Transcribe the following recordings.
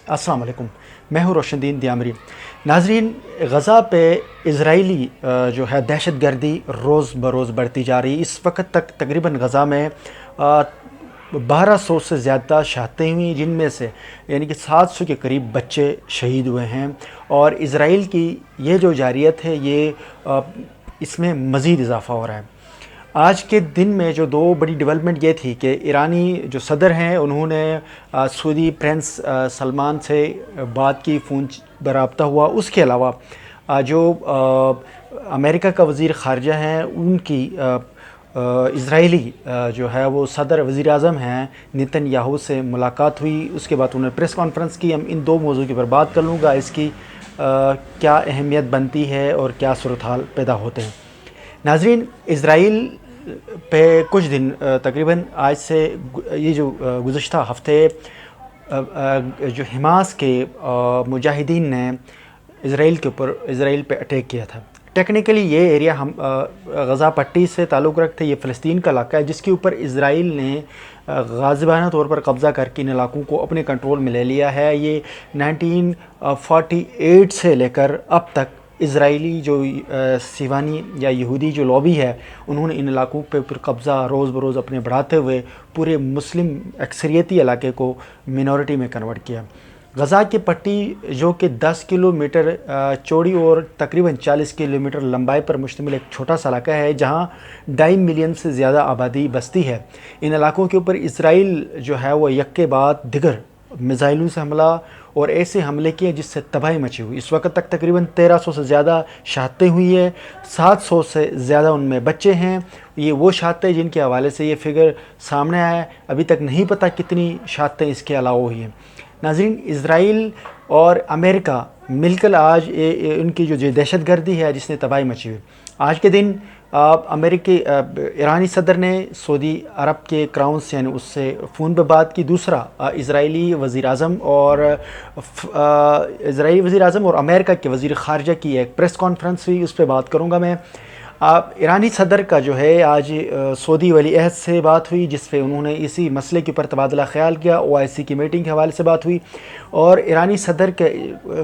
अस्सलाम वालेकुम। मैं हूँ रोशनदीन दियामरी। नाजरीन, गज़ा पे इज़राइली जो है दहशत गर्दी रोज़ बरोज़ बढ़ती जा रही। इस वक्त तक तकरीबन गज़ा में 1200 से ज़्यादा शहादतें हुई, जिनमें से यानी कि 700 के करीब बच्चे शहीद हुए हैं। और इज़राइल की ये जो जारियत है ये इसमें मज़ीद इजाफ़ा हो रहा है। आज के दिन में जो दो बड़ी डेवलपमेंट ये थी कि ईरानी जो सदर हैं उन्होंने सऊदी प्रिंस सलमान से बात की, फ़ोन बराब्ता हुआ। उसके अलावा जो अमेरिका का वज़ीर ख़ारजा हैं उनकी इज़राइली जो है वो सदर वज़ीर आज़म हैं नेतन्याहू से मुलाकात हुई। उसके बाद उन्होंने प्रेस कॉन्फ्रेंस की। हम इन दो मौजू के ऊपर बात कर लूँगा, इसकी क्या अहमियत बनती है और क्या सूरत हाल पैदा होते हैं। नाजरीन, इज़राइल पे कुछ दिन तकरीबन आज से ये जो गुज़श्ता हफ़्ते जो हमास के मुजाहिदीन ने इज़राइल पे अटैक किया था। टेक्निकली ये एरिया हम गज़ा पट्टी से ताल्लुक़ रखते, ये फ़लस्तीन का इलाका है जिसके ऊपर इज़राइल ने गाज़िबाना तौर पर कब्ज़ा करके इन इलाकों को अपने कंट्रोल में ले लिया है। ये 1948 से लेकर अब तक इज़राइली जो सिवानी या यहूदी जो लॉबी है उन्होंने इन इलाकों पे फिर कब्ज़ा रोज़ बरोज़ अपने बढ़ाते हुए पूरे मुस्लिम अक्सरियती इलाके को मिनॉरिटी में कन्वर्ट किया। गज़ा की पट्टी जो कि 10 किलोमीटर चौड़ी और तकरीबन 40 किलोमीटर लंबाई पर मुश्तमिल एक छोटा सा इलाका है जहाँ 2.5 मिलियन से ज़्यादा आबादी बसती है। इन इलाकों के ऊपर इज़राइल जो है वो यक के बाद दिगर मिज़ाइलों से हमला और ऐसे हमले किए जिससे तबाही मची हुई। इस वक्त तक तकरीबन 1300 से ज़्यादा शहादतें हुई है, 700 से ज़्यादा उनमें बच्चे हैं। ये वो शहादतें जिनके हवाले से ये फिगर सामने आया है। अभी तक नहीं पता कितनी शहादतें इसके अलावा हुई हैं। नाज़रीन, इज़राइल और अमेरिका मिलकर आज उनकी जो दहशत गर्दी है जिसने तबाही मची हुई। आज के दिन ईरानी सदर ने सऊदी अरब के क्राउन से यानी उससे फ़ोन पर बात की। दूसरा इज़राइली वज़ीर आज़म और अमेरिका के वज़ीर ख़ारजा की एक प्रेस कॉन्फ्रेंस हुई, उस पर बात करूँगा मैं। ईरानी सदर का जो है आज सऊदी वली अहद से बात हुई जिस पे उन्होंने इसी मसले के ऊपर तबादला ख्याल किया। OIC की मीटिंग के हवाले से बात हुई और ईरानी सदर के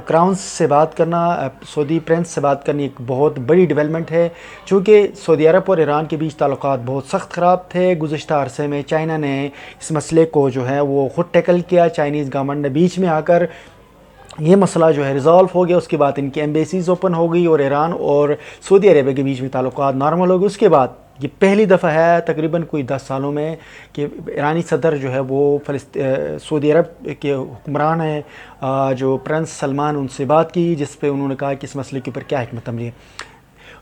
क्राउन से बात करना, सऊदी प्रिंस से बात करनी एक बहुत बड़ी डेवलपमेंट है। चूँकि सऊदी अरब और ईरान के बीच ताल्लुकात बहुत सख्त ख़राब थे। गुज़श्ता अरसे में चाइना ने इस मसले को जो है वो ख़ुद टैकल किया। चाइनीज़ गवर्नमेंट ने बीच में आकर ये मसला जो है रिज़ॉल्व हो गया। उसके बाद इनकी एम्बेसीज़ ओपन हो गई और ईरान और सऊदी अरेबिया के बीच में ताल्लुकात नॉर्मल हो गए। उसके बाद ये पहली दफ़ा है तकरीबन कोई 10 सालों में कि ईरानी सदर जो है वो सऊदी अरब के हुक्मरान हैं जो प्रिंस सलमान, उनसे बात की जिस पे उन्होंने कहा कि इस मसले के ऊपर क्या हिकमत अमली है।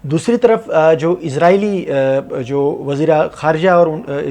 दूसरी तरफ जो इज़राइली जो वज़ीर ख़ारजा और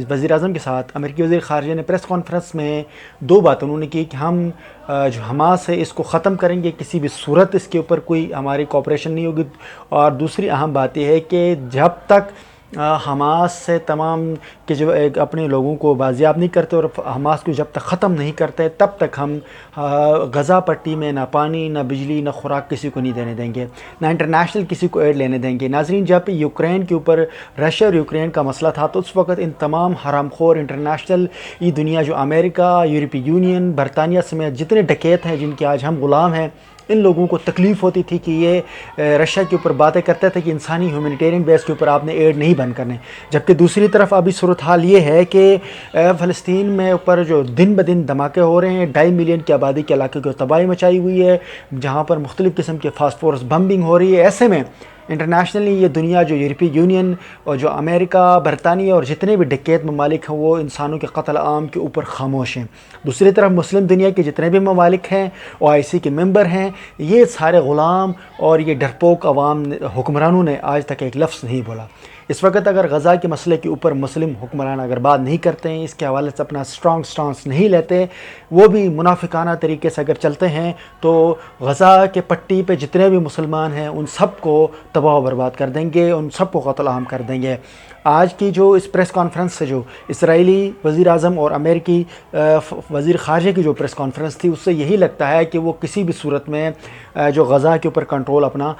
वज़ीर आज़म के साथ अमेरिकी वज़ीर ख़ारजा ने प्रेस कॉन्फ्रेंस में दो बात उन्होंने की कि हम जो हमास है इसको ख़त्म करेंगे, किसी भी सूरत इसके ऊपर कोई हमारी कोऑपरेशन नहीं होगी। और दूसरी अहम बात यह है कि जब तक हमास से तमाम के जो अपने लोगों को बाजियाब नहीं करते और हमास को जब तक ख़त्म नहीं करते तब तक हम गज़ा पट्टी में ना पानी, ना बिजली, ना खुराक किसी को नहीं देने देंगे, ना इंटरनेशनल किसी को एड लेने देंगे। नाज़रीन, जब यूक्रेन के ऊपर रशिया और यूक्रेन का मसला था तो उस वक्त इन तमाम हरामखोर इंटरनेशनल ये दुनिया जो अमेरिका, यूरोपीय यूनियन, बरतानिया समेत जितने डकैत हैं जिनके आज हम ग़ुलाम हैं, इन लोगों को तकलीफ़ होती थी कि ये रशिया के ऊपर बातें करते थे कि इंसानी ह्यूमैनिटेरियन बेस के ऊपर आपने एड नहीं बंद करने। जबकि दूसरी तरफ अभी सूरत हाल ये है कि फ़लस्तीन में ऊपर जो दिन ब दिन धमाके हो रहे हैं, 2.5 मिलियन की आबादी के इलाके को तबाही मचाई हुई है, जहाँ पर मुख्तलिफ़ किस्म के फास्फोरस बम्बिंग हो रही है। ऐसे में इंटरनेशनली ये दुनिया जो यूरोपीय यूनियन और जो अमेरिका, बरतानिया और जितने भी डकैत ममालिक हैं वो इंसानों के कत्ल आम के ऊपर खामोश हैं। दूसरी तरफ मुस्लिम दुनिया के जितने भी ममालिक हैं, OIC के मेंबर हैं, ये सारे ग़ुलाम और ये डरपोक अवाम हुक्मरानों ने आज तक एक लफ्ज़ नहीं बोला। इस वक्त अगर गज़ा के मसले के ऊपर मुस्लिम हुक्मरान अगर बात नहीं करते हैं, इसके हवाले से अपना स्ट्रॉन्ग स्टांस नहीं लेते, वो भी मुनाफिकाना तरीके से अगर चलते हैं तो गज़ा के पट्टी पे जितने भी मुसलमान हैं उन सब को तबाह बर्बाद कर देंगे, उन सब को कत्ल आम कर देंगे। آج کی جو اس پریس کانفرنس سے جو اسرائیلی وزیر اعظم اور امریکی وزیر خارجہ کی جو پریس کانفرنس تھی، اس سے یہی لگتا ہے کہ وہ کسی بھی صورت میں جو غزہ کے اوپر کنٹرول اپنا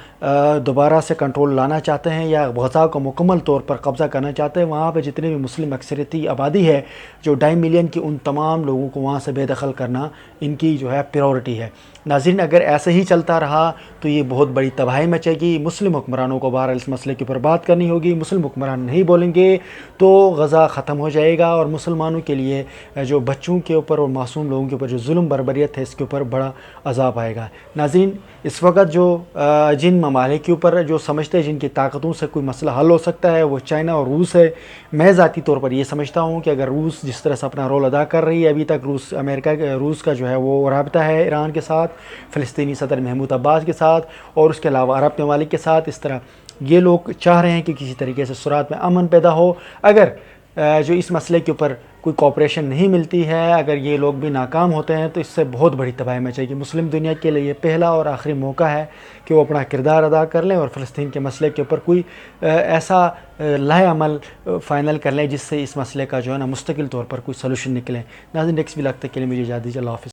دوبارہ سے کنٹرول لانا چاہتے ہیں یا غزہ کو مکمل طور پر قبضہ کرنا چاہتے ہیں۔ وہاں پہ جتنے بھی مسلم اکثریتی آبادی ہے جو 2.5 ملین کی، ان تمام لوگوں کو وہاں سے بے دخل کرنا ان کی جو ہے پریورٹی ہے۔ ناظرین، اگر ایسے ہی چلتا رہا تو یہ بہت بڑی تباہی مچے گی۔ مسلم حکمرانوں کو بہرحال اس مسئلے کے اوپر بات کرنی ہوگی۔ مسلم حکمران نہیں بولیں گے تو غزہ ختم ہو جائے گا، اور مسلمانوں کے لیے جو بچوں کے اوپر اور معصوم لوگوں کے اوپر جو ظلم بربریت ہے، اس کے اوپر بڑا عذاب آئے گا۔ ناظرین، اس وقت جو جن ممالک کے اوپر جو سمجھتے ہیں جن کی طاقتوں سے کوئی مسئلہ حل ہو سکتا ہے، وہ چائنا اور روس ہے۔ میں ذاتی طور پر یہ سمجھتا ہوں کہ اگر روس جس طرح سے اپنا رول ادا کر رہی ہے ابھی تک، روس کا جو ہے وہ رابطہ ہے ایران کے ساتھ، فلسطینی صدر محمود عباس کے ساتھ، اور اس کے علاوہ عرب ممالک کے ساتھ، اس طرح یہ لوگ چاہ رہے ہیں کہ کسی طریقے سے سرعت میں امن پیدا ہو۔ اگر جو اس مسئلے کے اوپر کوئی کوآپریشن نہیں ملتی ہے، اگر یہ لوگ بھی ناکام ہوتے ہیں، تو اس سے بہت بڑی تباہی مچے گی۔ مسلم دنیا کے لیے یہ پہلا اور آخری موقع ہے کہ وہ اپنا کردار ادا کر لیں اور فلسطین کے مسئلے کے اوپر کوئی ایسا لائحہ عمل فائنل کر لیں جس سے اس مسئلے کا جو ہے نا مستقل طور پر کوئی سلوشن نکلے۔ ناظرین، نیکسٹ ولاگ تک کے لیے مجھے اجازت دیجیے۔ اللہ حافظ۔